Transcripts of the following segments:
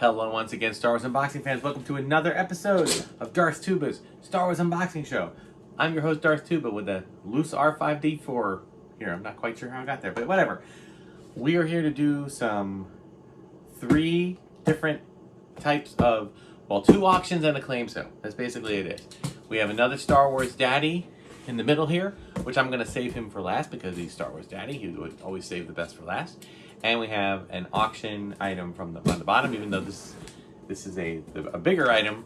Hello once again, Star Wars Unboxing fans. Welcome to another episode of Darth Tuba's Star Wars Unboxing Show. I'm your host, Darth Tuba, with a loose R5D4 here. I'm not quite sure how I got there, but whatever. We are here to do three different types of, well, 2 auctions and a claim sale. That's basically it. We have another Star Wars Daddy in the middle here, which I'm going to save him for last because he's Star Wars Daddy. He would always save the best for last. And we have an auction item on the bottom, even though this is a bigger item.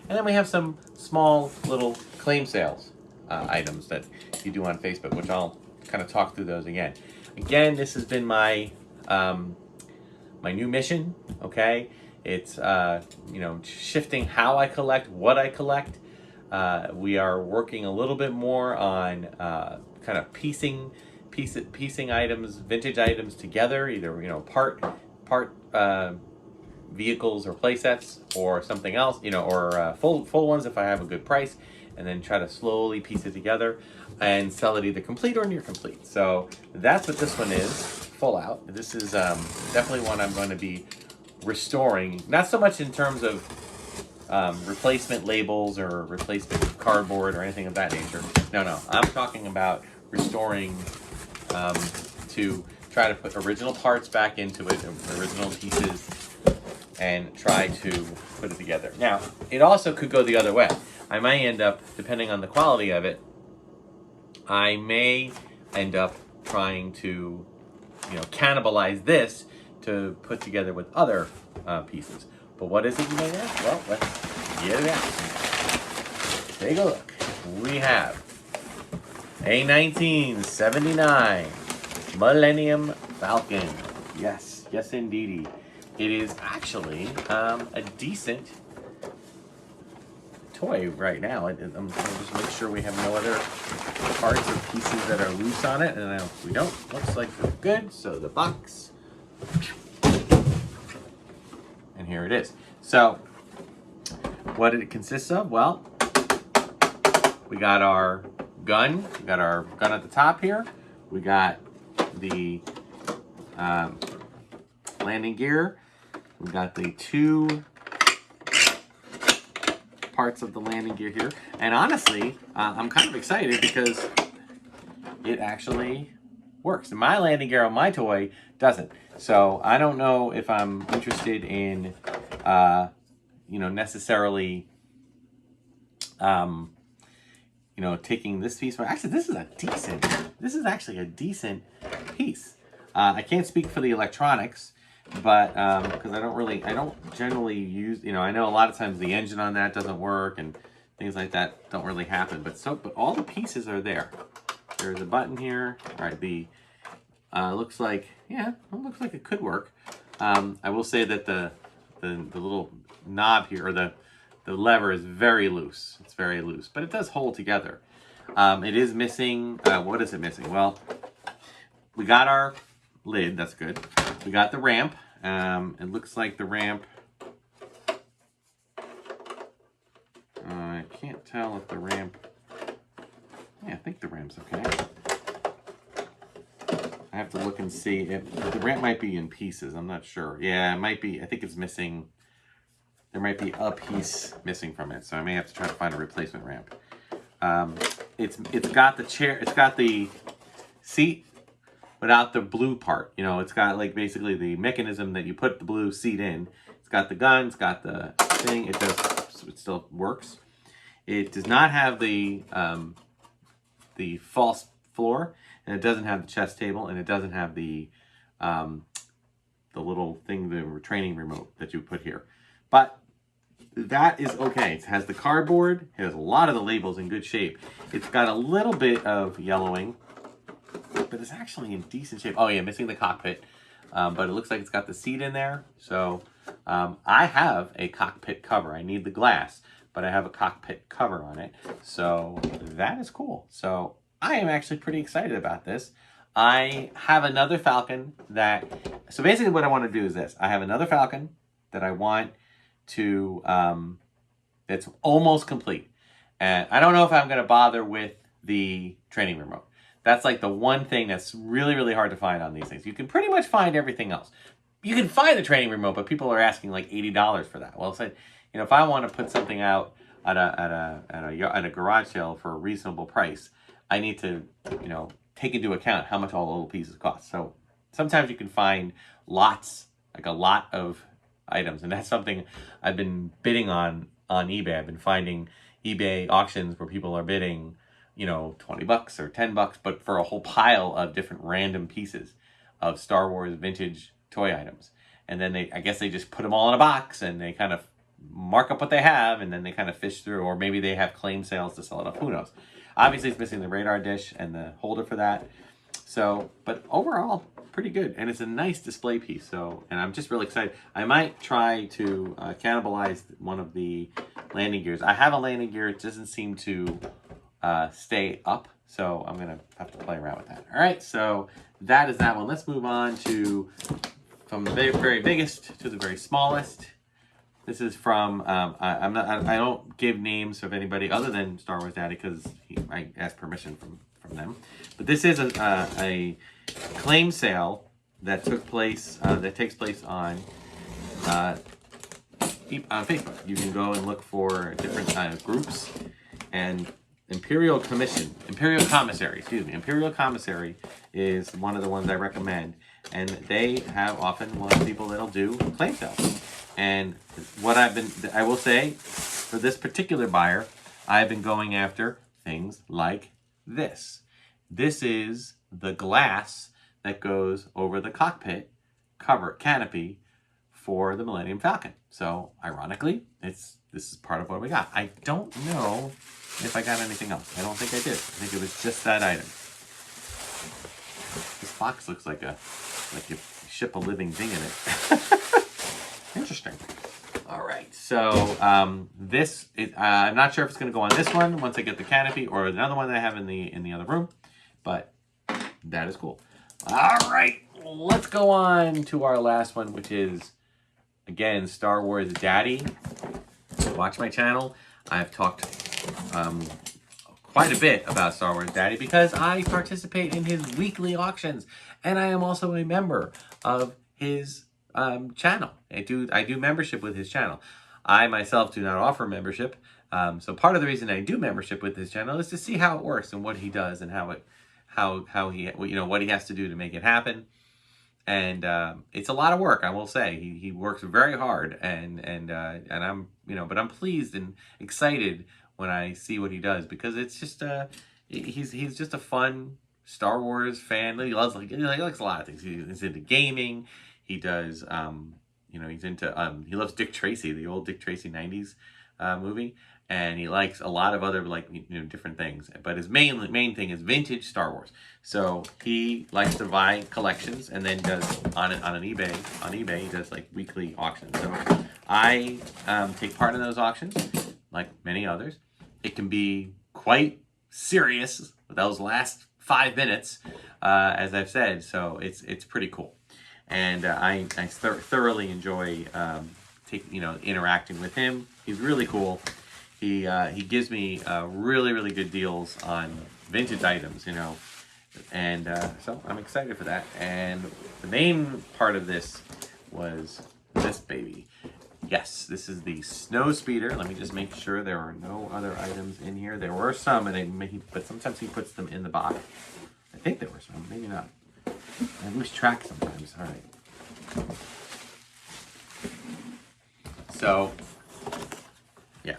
And then we have some small little claim sales items that you do on Facebook, which I'll kind of talk through those again. Again, this has been my my new mission. Okay, it's shifting how I collect, what I collect. We are working a little bit more on kind of piecing items, vintage items together, either part vehicles or play sets or something else, or full ones if I have a good price, and then try to slowly piece it together and sell it either complete or near complete. So that's what this one is, full out. This is definitely one I'm going to be restoring, not so much in terms of replacement labels or replacement cardboard or anything of that nature. No, I'm talking about restoring to try to put original parts back into it, original pieces, and try to put it together. Now, it also could go the other way. I may end up, depending on the quality of it, I may end up trying to, cannibalize this to put together with other pieces. But what is it, you may ask? Well, let's get it out. Take a look. We have a 1979 Millennium Falcon. Yes indeedy. It is actually a decent toy right now. I'm going to just make sure we have no other parts or pieces that are loose on it. And if we don't, looks like we're good. So the box. And here it is. So what it consists of? Well, we got our gun. We got our gun at the top here. We got the landing gear. We got the 2 parts of the landing gear here. And honestly, I'm kind of excited because it actually works. And my landing gear on my toy doesn't. So I don't know if I'm interested in, necessarily, taking this piece. But actually, this is actually a decent piece. I can't speak for the electronics, but because I don't generally use, I know a lot of times the engine on that doesn't work and things like that don't really happen. But all the pieces are there. There's a button here. All right, looks like it could work. I will say that the little knob here, or the lever, is very loose. It's very loose, but it does hold together. It is missing. What is it missing? Well, we got our lid. That's good. We got the ramp. It looks like the ramp. I can't tell if the ramp. Yeah, I think the ramp's okay. I have to look and see if the ramp might be in pieces. I'm not sure. Yeah, it might be. I think it's missing. There might be a piece missing from it, so I may have to try to find a replacement ramp. It's got the chair. It's got the seat without the blue part. It's got like basically the mechanism that you put the blue seat in. It's got the gun. It's got the thing. It still works. It does not have the false floor, and it doesn't have the chest table, and it doesn't have the little thing, the training remote that you put here. But that is okay. It has the cardboard. It has a lot of the labels in good shape. It's got a little bit of yellowing, but it's actually in decent shape. Oh yeah, missing the cockpit, but it looks like it's got the seat in there. So I have a cockpit cover. I need the glass, but I have a cockpit cover on it. So that is cool. So I am actually pretty excited about this. I have another Falcon so basically what I want to do is this. I have another Falcon that I want to, that's almost complete. And I don't know if I'm going to bother with the training remote. That's like the one thing that's really, really hard to find on these things. You can pretty much find everything else. you can find the training remote, but people are asking like $80 for that. Well, said, you know, if I want to put something out at a garage sale for a reasonable price, I need to, you know, take into account how much all the little pieces cost. So sometimes you can find lots, like a lot of items, and that's something I've been bidding on eBay. I've been finding eBay auctions where people are bidding, you know, $20 or $10, but for a whole pile of different random pieces of Star Wars vintage toy items. And then I guess they just put them all in a box and they kind of mark up what they have, and then they kind of fish through, or maybe they have claim sales to sell it up. Who knows? Obviously, it's missing the radar dish and the holder for that. So, but overall, pretty good. And it's a nice display piece. So, and I'm just really excited. I might try to cannibalize one of the landing gears. I have a landing gear. It doesn't seem to stay up. So I'm going to have to play around with that. All right. So that is that one. Let's move on to from the very, very biggest to the very smallest. This is from, I don't give names of anybody other than Star Wars Daddy because I asked permission from them. But this is a claim sale that takes place on Facebook. You can go and look for different groups, and Imperial Commissary is one of the ones I recommend, and they have often a lot of people that'll do claim sales. And what I will say, for this particular buyer, I've been going after things like this. This is the glass that goes over the cockpit canopy for the Millennium Falcon. So, ironically, this is part of what we got. I don't know if I got anything else. I don't think I did. I think it was just that item. This box looks like you ship a living thing in it. Interesting. All right, so this is, I'm not sure if it's going to go on this one once I get the canopy, or another one that I have in the other room, but that is cool. All right, let's go on to our last one, which is, again, Star Wars Daddy. Watch my channel. I've talked quite a bit about Star Wars Daddy because I participate in his weekly auctions, and I am also a member of his channel. I do membership with his channel. I myself do not offer membership, so part of the reason I do membership with his channel is to see how it works and what he does and how he, you know, what he has to do to make it happen. And it's a lot of work, I will say. He works very hard, and I'm, you know, but I'm pleased and excited when I see what he does, because it's just he's just a fun Star Wars fan. He likes a lot of things. He's into gaming. He does, you know, he's into, he loves Dick Tracy, the old Dick Tracy 90s movie. And he likes a lot of other, like, you know, different things. But his main thing is vintage Star Wars. So he likes to buy collections and then does, on eBay, he does, like, weekly auctions. So I take part in those auctions, like many others. It can be quite serious, those last 5 minutes, as I've said. So it's pretty cool. And I thoroughly enjoy interacting with him. He's really cool. He gives me really good deals on vintage items, you know, and so I'm excited for that. And the main part of this was this baby. Yes, this is the snow speeder. Let me just make sure there are no other items in here. There were some, but sometimes he puts them in the box. I think there were some, maybe not. I lose track sometimes. All right. So, yeah,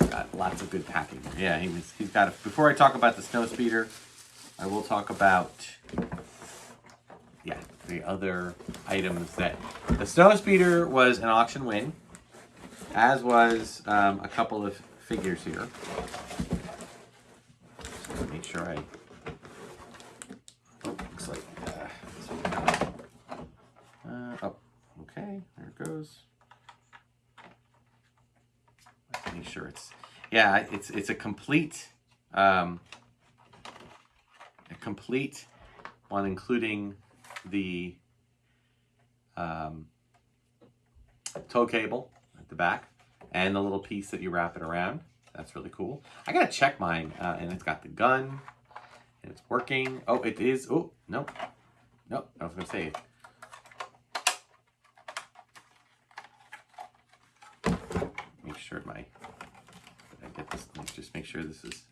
got lots of good packing. Yeah, he's got it. Before I talk about the snow speeder, I will talk about, yeah, the other items that the snow speeder was an auction win, as was a couple of figures here. So make sure I. Looks like this one. Oh, okay, there it goes. Let's make sure it's, yeah, it's a complete one, including the tow cable at the back and the little piece that you wrap it around. That's really cool. I gotta check mine, and it's got the gun and it's working. Oh, it is. Oh, no, I was gonna say make sure I get this. Let's just make sure this is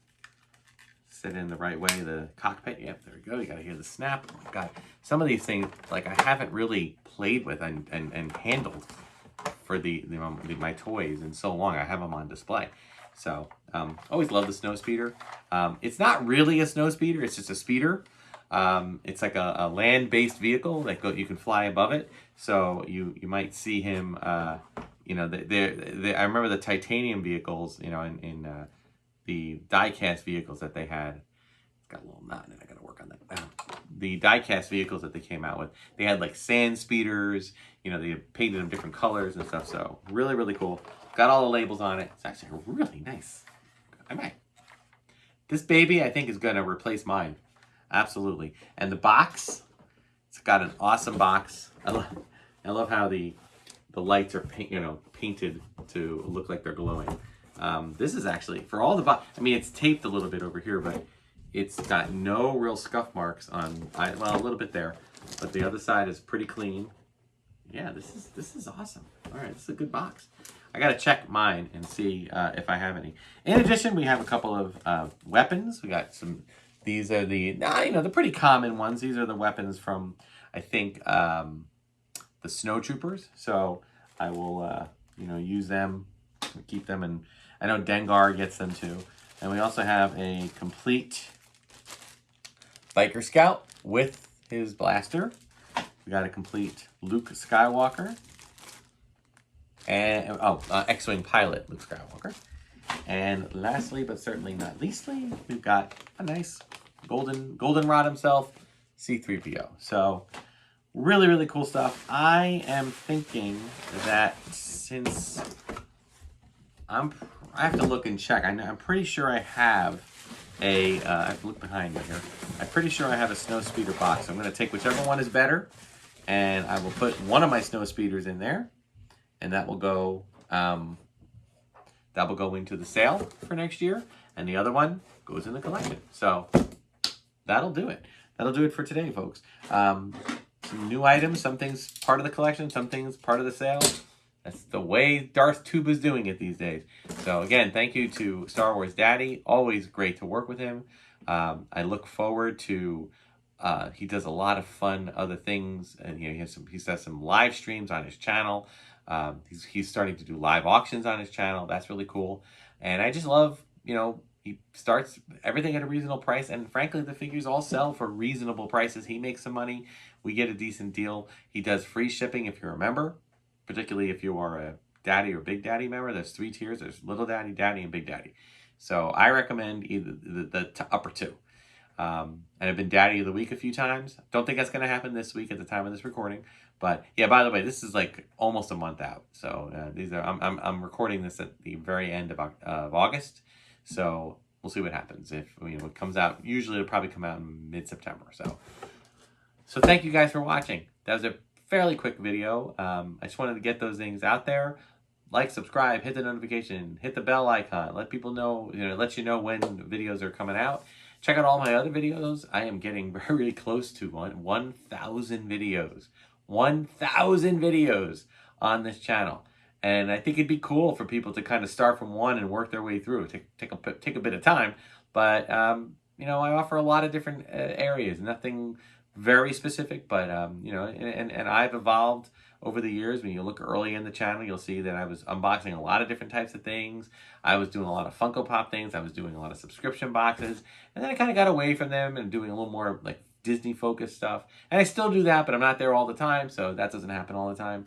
set in the right way. The cockpit. Yep, there we go. You got to hear the snap. Oh my God, some of these things like I haven't really played with and handled for my toys in so long. I have them on display. So always love the snow speeder. It's not really a snow speeder. It's just a speeder. It's like a land-based vehicle that you can fly above it. So you might see him. You know, I remember the titanium vehicles. You know, in the die-cast vehicles that they had. It's got a little knot in it. I got to work on that. The die-cast vehicles that they came out with, they had like sand speeders. You know, they painted them different colors and stuff. So really, really cool. Got all the labels on it. It's actually really nice. This baby, I think, is going to replace mine. Absolutely. And the box, it's got an awesome box. I love how the lights are painted to look like they're glowing. This is actually, for all the box, I mean, it's taped a little bit over here, but it's got no real scuff marks on, well, a little bit there, but the other side is pretty clean. Yeah, this is awesome. All right, this is a good box. I got to check mine and see if I have any. In addition, we have a couple of weapons. We got some, these are the pretty common ones. These are the weapons from, I think, the Snow Troopers. So I will, use them, keep them, and I know Dengar gets them too. And we also have a complete Biker Scout with his blaster. We got a complete Luke Skywalker. And X-Wing pilot Luke Skywalker. And lastly, but certainly not leastly, we've got a nice goldenrod himself, C-3PO. So really, really cool stuff. I am thinking that since I have to look and check. I'm pretty sure I have I have to look behind me here. I'm pretty sure I have a snow speeder box. So I'm going to take whichever one is better, and I will put one of my snow speeders in there. And that will go into the sale for next year, and the other one goes in the collection. So that'll do it. That'll do it for today, folks. Some new items, some things part of the collection, some things part of the sale. That's the way Darth Tuba is doing it these days. So again, thank you to Star Wars Daddy. Always great to work with him. I look forward to. He does a lot of fun other things, and he does some live streams on his channel. He's starting to do live auctions on his channel. That's really cool. And I just love, he starts everything at a reasonable price. And frankly, the figures all sell for reasonable prices. He makes some money. We get a decent deal. He does free shipping if you're a member, particularly if you are a Daddy or Big Daddy member. There's 3 tiers. There's Little Daddy, Daddy, and Big Daddy. So I recommend either the upper 2. And I've been Daddy of the Week a few times. Don't think that's going to happen this week at the time of this recording. But yeah, by the way, this is like almost a month out. So I'm recording this at the very end of August. So we'll see what happens. If it comes out, usually it'll probably come out in mid-September. So thank you guys for watching. That was a fairly quick video. I just wanted to get those things out there. Like, subscribe, hit the notification, hit the bell icon. Let people know, let you know when videos are coming out. Check out all my other videos. I am getting very close to 1,000 videos. 1,000 videos on this channel. And I think it'd be cool for people to kind of start from one and work their way through. Take a bit of time. But, I offer a lot of different areas. Nothing very specific, but, and I've evolved over the years. When you look early in the channel, you'll see that I was unboxing a lot of different types of things. I was doing a lot of Funko Pop things. I was doing a lot of subscription boxes. And then I kind of got away from them and doing a little more like Disney focused stuff. And I still do that, but I'm not there all the time. So that doesn't happen all the time.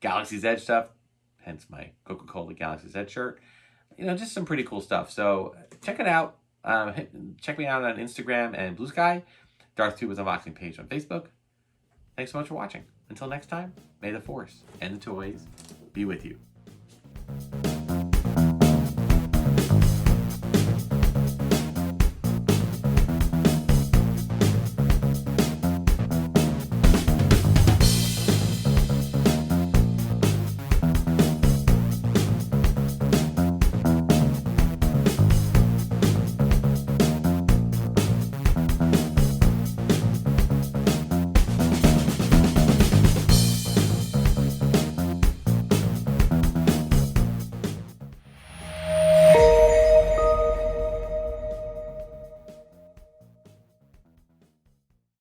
Galaxy's Edge stuff, hence my Coca-Cola Galaxy's Edge shirt. Just some pretty cool stuff. So check it out. Check me out on Instagram and Bluesky. Darth Tuba's unboxing page on Facebook. Thanks so much for watching. Until next time, may the Force and the toys be with you.